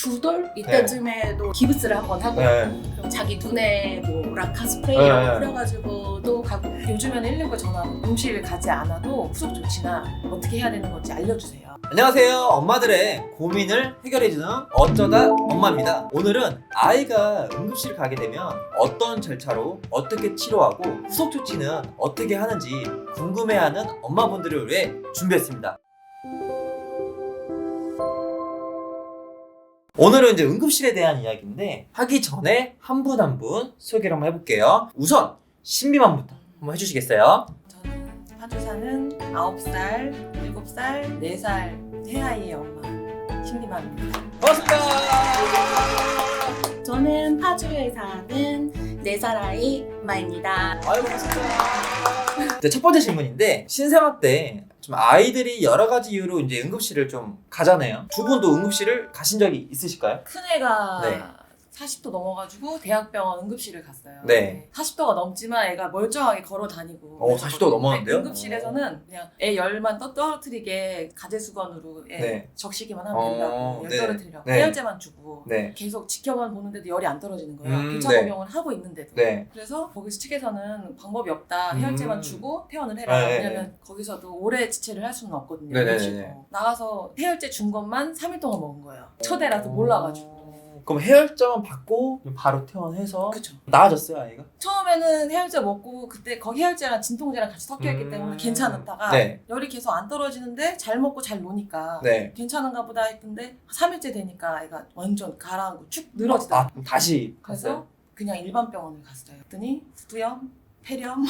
두 돌 이때쯤에도 기부스를 한번 하고 그럼 자기 눈에 뭐 라카 스프레이 이런 거 뿌려가지고 또 가고 요즘에는 119 전화로 응급실 가지 않아도 후속 조치나 어떻게 해야 되는 건지 알려주세요. 안녕하세요. 엄마들의 고민을 해결해주는 어쩌다 엄마입니다. 오늘은 아이가 응급실 가게 되면 어떤 절차로 어떻게 치료하고 후속 조치는 어떻게 하는지 궁금해하는 엄마분들을 위해 준비했습니다. 오늘은 이제 응급실에 대한 이야기인데 하기 전에 한 분 한 분 소개를 한번 해볼게요. 우선 신비맘부터 한번 해주시겠어요? 저는 파주 사는 9살, 7살, 4살 세 아이의 엄마 신기맘입니다. 반갑습니다. 저는 파주에 사는 4살 아이 엄마입니다. 아유, 반갑습니다. 첫 번째 질문인데 신생아 때 좀 아이들이 여러 가지 이유로 이제 응급실을 좀 가잖아요. 두 분도 응급실을 가신 적이 있으실까요? 큰애가 네. 40도 넘어가지고 대학병원 응급실을 갔어요. 네. 40도가 넘지만 애가 멀쩡하게 걸어 다니고. 40도가 넘었는데요? 응급실에서는 그냥 애 열만 떨어뜨리게 가제수건으로 애 네. 적시기만 하면 된다고 열 네. 떨어뜨리라고 네. 해열제만 주고 네. 계속 지켜만 보는데도 열이 안 떨어지는 거예요. 교차 네. 복용을 하고 있는데도. 네. 그래서 거기 측에서는 방법이 없다. 해열제만 주고 퇴원을 해라. 네. 왜냐면 거기서도 오래 지체를 할 수는 없거든요. 네. 네. 응급실도. 네. 나가서 해열제 준 것만 3일 동안 먹은 거예요. 첫애라서 몰라가지고. 그럼 해열제만 받고 바로 퇴원해서 그쵸. 나아졌어요, 아이가? 처음에는 해열제 먹고 그때 거기 해열제랑 진통제랑 같이 섞여 있기 때문에 괜찮았다가 네. 열이 계속 안 떨어지는데 잘 먹고 잘 노니까 네. 괜찮은가 보다 했는데 3일째 되니까 애가 완전 가라앉고 축 늘어지더라고요. 그럼 다시 그래서 갔어요? 그냥 일반 병원을 갔어요. 그랬더니 부염, 폐렴,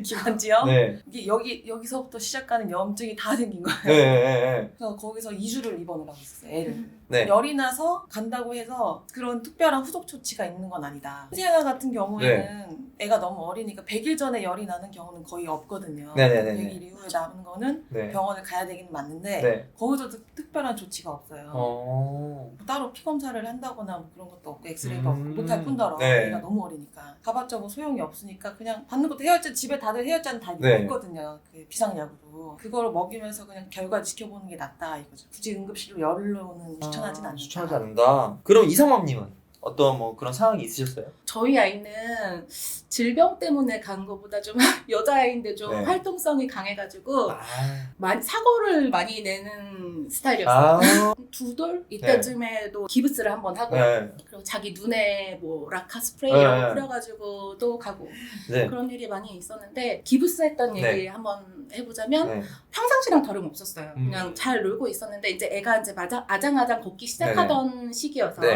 기관지염 네. 이게 여기서부터 시작하는 염증이 다 생긴 거예요. 네. 그래서 거기서 2주를 입원을 하고 있었어요. 애를. 네. 열이 나서 간다고 해서 그런 특별한 후속 조치가 있는 건 아니다. 신생아 같은 경우에는 애가 너무 어리니까 100일 전에 열이 나는 경우는 거의 없거든요. 네네네네. 100일 이후에 남은 거는 네. 병원을 가야 되긴 맞는데 네. 거기서도 특별한 조치가 없어요. 따로 피 검사를 한다거나 뭐 그런 것도 없고 엑스레이도 없고 못할 뿐더러 네. 애가 너무 어리니까 가봤자 뭐 소용이 없으니까 그냥 받는 것도 해열제 집에 다들 해열제는 다 네. 있거든요. 그 비상약으로 그걸 먹이면서 그냥 결과 지켜보는 게 낫다 이거죠. 굳이 응급실로 열로는 추천하진 않는다. 추천하지 않는다. 그럼 이상맘님은 어떤 뭐 그런 상황이 있으셨어요? 저희 아이는 질병 때문에 간 것보다 좀 여자아이인데 좀 네. 활동성이 강해가지고 아. 사고를 많이 내는 스타일이었어요. 두 돌 이때쯤에도 기부스를 한번 하고 네. 그리고 자기 눈에 뭐 라카 스프레이 네. 이런 거 뿌려가지고 또 가고 네. 그런 일이 많이 있었는데 기부스 했던 네. 얘기 한번 해보자면 네. 평상시랑 다름없었어요. 음. 그냥 잘 놀고 있었는데 이제 애가 이제 아장아장 걷기 시작하던 시기여서 네.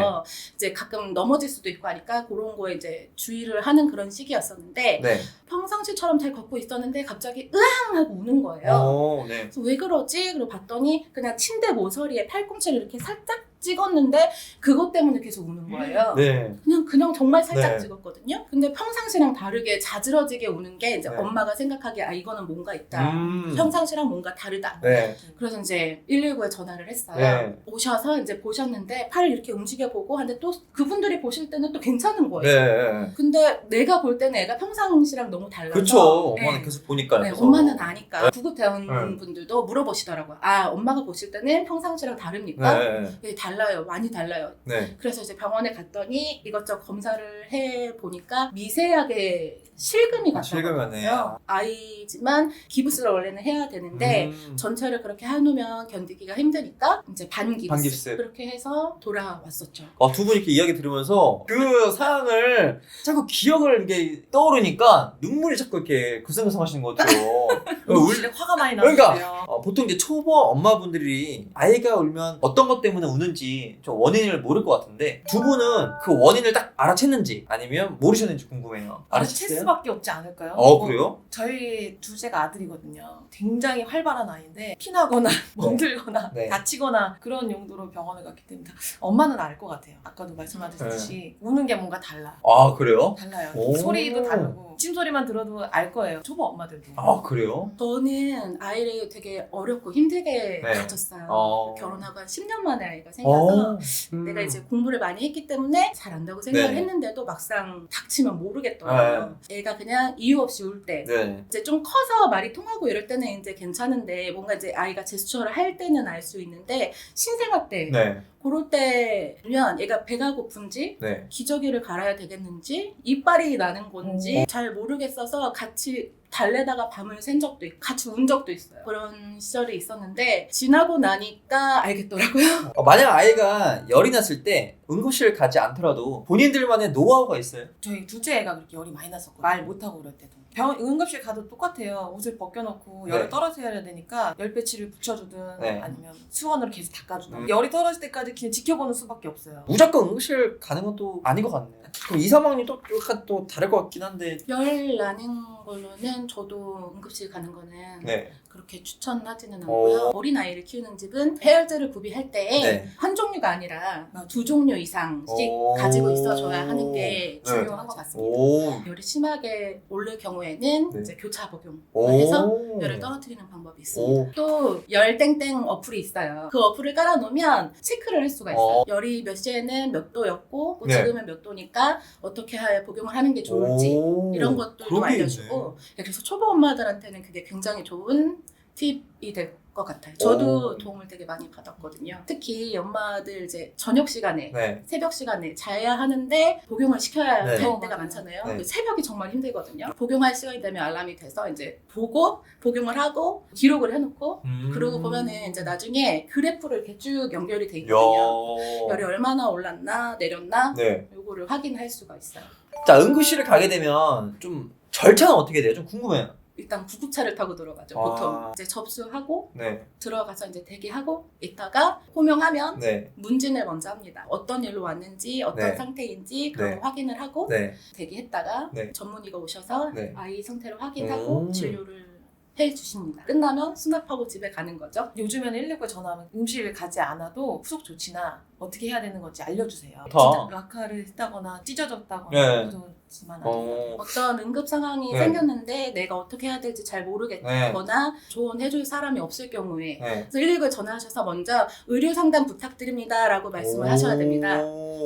이제 가끔 넘어질 수도 있고 하니까 그런 거에 이제 주의를 하는 그런 시기였었는데 네. 평상시처럼 잘 걷고 있었는데 갑자기 으앙 하고 우는 거예요. 네. 그래서 왜 그러지? 그리고 봤더니 그냥 침대 모서리에 팔꿈치를 이렇게 살짝 찍었는데 그것 때문에 계속 우는 거예요. 네. 그냥 정말 살짝 네. 찍었거든요. 근데 평상시랑 다르게 자지러지게 우는 게 이제 네. 엄마가 생각하기에 이거는 뭔가 있다. 음. 평상시랑 뭔가 다르다. 네. 그래서 이제 119에 전화를 했어요. 네. 오셔서 이제 보셨는데 팔을 이렇게 움직여보고 하는데 또 그분들이 보실 때는 또 괜찮은 거예요. 네. 근데 내가 볼 때는 애가 평상시랑 너무 달라서 그렇죠. 엄마는 네. 계속 보니까. 네, 그래서. 엄마는 아니까 네. 구급대원분들도 물어보시더라고요. 아, 엄마가 보실 때는 평상시랑 다릅니까? 네. 네, 달라요. 많이 달라요. 네. 그래서 이제 병원에 갔더니 이것저것 검사를 해보니까 미세하게 실금이 갔던 실금이네. 거예요. 아이지만 기부스를 원래는 해야 되는데 전체를 그렇게 해놓으면 견디기가 힘드니까 이제 반기부스 반깁스. 그렇게 해서 돌아왔었죠. 두 분 이렇게 이야기 들으면서 그 상황을 자꾸 기억을 이게 떠오르니까 눈물이 자꾸 이렇게 글썽글썽하시는 것 같아요. 응급실에 화가 많이 그러니까. 나는데요. 보통 이제 초보 엄마분들이 아이가 울면 어떤 것 때문에 우는지 좀 원인을 모를 것 같은데 두 분은 그 원인을 딱 알아챘는지 아니면 모르셨는지 궁금해요. 알아챌 수밖에 없지 않을까요? 그래요? 저희 둘째가 아들이거든요. 굉장히 활발한 아이인데 피나거나 멍들거나 네. 다치거나 그런 용도로 병원을 갔기 때문에 엄마는 알 것 같아요. 아까도 말씀하셨듯이 우는 게 뭔가 달라. 그래요? 달라요. 오. 소리도 다르고 찜소리만 들어도 알 거예요. 초보 엄마들도. 그래요? 저는 아이를 되게 어렵고 힘들게 네. 가졌어요. 결혼하고 한 10년 만에 아이가 생겨서 내가 이제 공부를 많이 했기 때문에 잘 안다고 생각을 네. 했는데도 막상 닥치면 모르겠더라고요. 애가 그냥 이유 없이 울 때 네. 이제 좀 커서 말이 통하고 이럴 때는 이제 괜찮은데 뭔가 이제 아이가 제스처를 할 때는 알 수 있는데 신생아 때 네. 그럴 때면 얘가 배가 고픈지 네. 기저귀를 갈아야 되겠는지 이빨이 나는 건지 잘 모르겠어서 같이 달래다가 밤을 샌 적도 있고 같이 운 적도 있어요. 그런 시절이 있었는데 지나고 나니까 알겠더라고요. 만약 아이가 열이 났을 때 응급실 가지 않더라도 본인들만의 노하우가 있어요? 저희 둘째 애가 그렇게 열이 많이 났었거든요. 말 못하고 그럴 때도. 응급실 가도 똑같아요. 옷을 벗겨놓고 열을 네. 떨어뜨려야 되니까 열배치를 붙여주든 네. 아니면 수건으로 계속 닦아주든 열이 떨어질 때까지 그냥 지켜보는 수밖에 없어요. 무조건 응급실 가는 것도 아닌 것 같네요. 그럼 이 상황이 또 약간 또 다를 것 같긴 한데. 열 나는 걸로는 저도 응급실 가는 거는 네. 그렇게 추천하지는 않고요. 어린아이를 키우는 집은 해열제를 구비할 때 네. 한 종류가 아니라 2종류 이상씩 오. 가지고 있어줘야 하는 게 네. 중요한 것 같습니다. 오. 열이 심하게 오를 경우에는 네. 이제 교차 복용을 오. 해서 열을 떨어뜨리는 방법이 있습니다. 오. 또 열땡땡 어플이 있어요. 그 어플을 깔아놓으면 체크를 할 수가 있어요. 열이 몇 시에는 몇 도였고 뭐 네. 지금은 몇 도니까 어떻게 복용을 하는 게 좋을지 오. 이런 것들도 그런 게 알려주고 그래서 초보 엄마들한테는 그게 굉장히 좋은 팁이 될 것 같아요. 저도 오. 도움을 되게 많이 받았거든요. 특히 엄마들 이제 저녁 시간에 네. 새벽 시간에 자야 하는데 복용을 시켜야 네. 할 때가 많잖아요. 네. 그 새벽이 정말 힘들거든요. 복용할 시간이 되면 알람이 돼서 이제 보고 복용을 하고 기록을 해놓고 그러고 보면은 이제 나중에 그래프를 이렇게 쭉 연결이 돼 있거든요. 열이 얼마나 올랐나 내렸나 네. 요거를 확인할 수가 있어요. 자, 응급실을 가게 되면 좀 절차는 어떻게 돼요? 좀 궁금해요. 일단 구급차를 타고 들어가죠. 아. 보통 이제 접수하고 네. 들어가서 이제 대기하고 있다가 호명하면 네. 문진을 먼저 합니다. 어떤 일로 왔는지 어떤 네. 상태인지 그런 네. 거 확인을 하고 네. 대기했다가 네. 전문의가 오셔서 네. 아이 상태를 확인하고 오. 진료를 해주십니다. 끝나면 수납하고 집에 가는 거죠. 요즘에는 119에 전화하면 응급실 가지 않아도 후속 조치나 어떻게 해야 되는 건지 알려주세요. 좋다. 진짜 락카를 했다거나 찢어졌다거나 네. 그러지만 않아요. 어떤 응급 상황이 네. 생겼는데 내가 어떻게 해야 될지 잘 모르겠거나 조언해줄 사람이 없을 경우에 네. 그래서 119에 전화하셔서 먼저 의료 상담 부탁드립니다 라고 말씀을 하셔야 됩니다.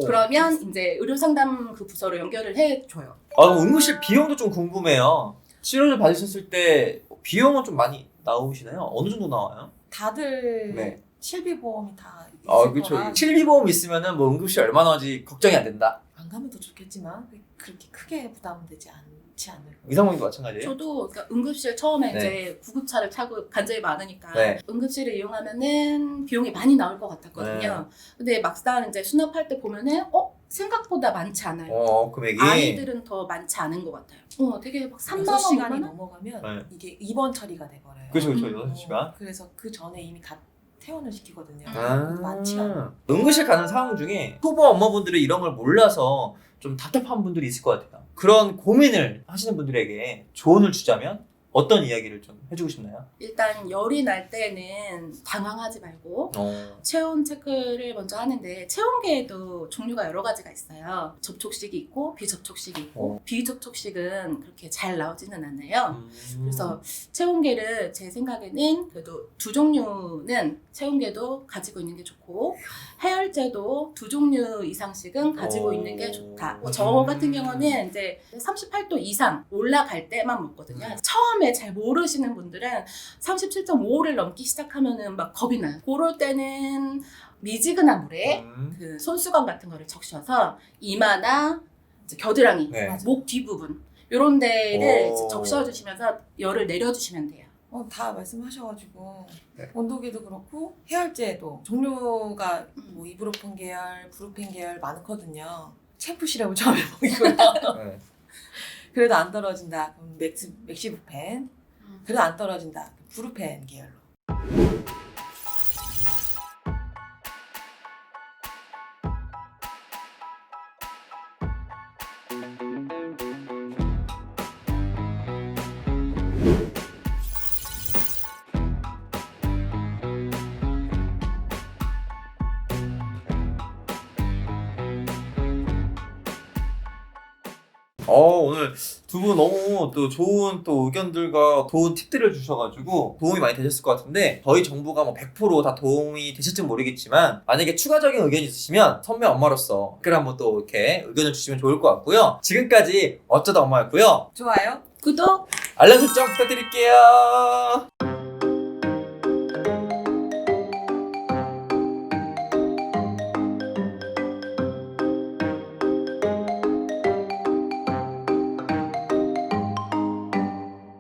그러면 이제 의료 상담 그 부서로 연결을 해줘요. 그럼 응급실 비용도 좀 궁금해요. 치료를 받으셨을 때 비용은 좀 많이 나오시나요? 어느 정도 나와요? 다들 네. 실비보험이 다 있을 그렇죠. 거라 실비보험 있으면은 뭐 응급실 얼마나 하지 걱정이 안 된다. 안 가면 더 좋겠지만 그렇게 크게 부담되지 않지 않을까. 이상훈님도 마찬가지예요? 저도 그러니까 응급실 처음에 네. 이제 구급차를 타고 간절히 많으니까 네. 응급실을 이용하면은 비용이 많이 나올 것 같았거든요. 근데 막상 이제 수납할 때 보면은 생각보다 많지 않아요. 금액이. 아이들은 더 많지 않은 것 같아요. 되게 막 3만 원, 6시간이 5만 원? 넘어가면 네. 이게 입원 처리가 돼버려요. 그렇죠, 그렇죠. 음. 6시간. 그래서 그 전에 이미 다 퇴원을 시키거든요. 아. 많지가 않아요. 응급실 가는 상황 중에 초보 엄마분들이 이런 걸 몰라서 좀 답답한 분들이 있을 것 같아요. 그런 고민을 하시는 분들에게 조언을 주자면 어떤 이야기를 좀 해주고 싶나요? 일단 열이 날 때는 당황하지 말고 체온 체크를 먼저 하는데 체온계에도 종류가 여러 가지가 있어요. 접촉식이 있고 비접촉식이 있고 비접촉식은 그렇게 잘 나오지는 않아요. 그래서 체온계를 제 생각에는 그래도 2종류는 체온계도 가지고 있는 게 좋고 해열제도 2종류 이상씩은 가지고 있는 게 좋다. 저 같은 경우는 이제 38도 이상 올라갈 때만 먹거든요. 처음에 잘 모르시는 분들은 37.5를 넘기 시작하면은 막 겁이 나요. 그럴 때는 미지근한 물에 그 손수건 같은 거를 적셔서 이마나 이제 겨드랑이, 네. 목 뒷부분 이런 데를 이제 적셔주시면서 열을 내려주시면 돼요. 다 말씀하셔가지고 네. 온도계도 그렇고 해열제도 종류가 뭐 이브로펜 계열, 브루펜 계열 많거든요. 챔프 시럽을 처음에 먹이고요. 네. 그래도 안 떨어진다. 그럼 맥시부펜. 그래도 안 떨어진다. 브루펜 계열로. 오늘 두 분 너무 또 좋은 또 의견들과 좋은 팁들을 주셔가지고 도움이 많이 되셨을 것 같은데 저희 정보가 뭐 100% 다 도움이 되실지는 모르겠지만 만약에 추가적인 의견이 있으시면 선배 엄마로서 댓글 한번 또 이렇게 의견을 주시면 좋을 것 같고요. 지금까지 어쩌다 엄마였고요. 좋아요. 구독! 알람 설정 부탁드릴게요.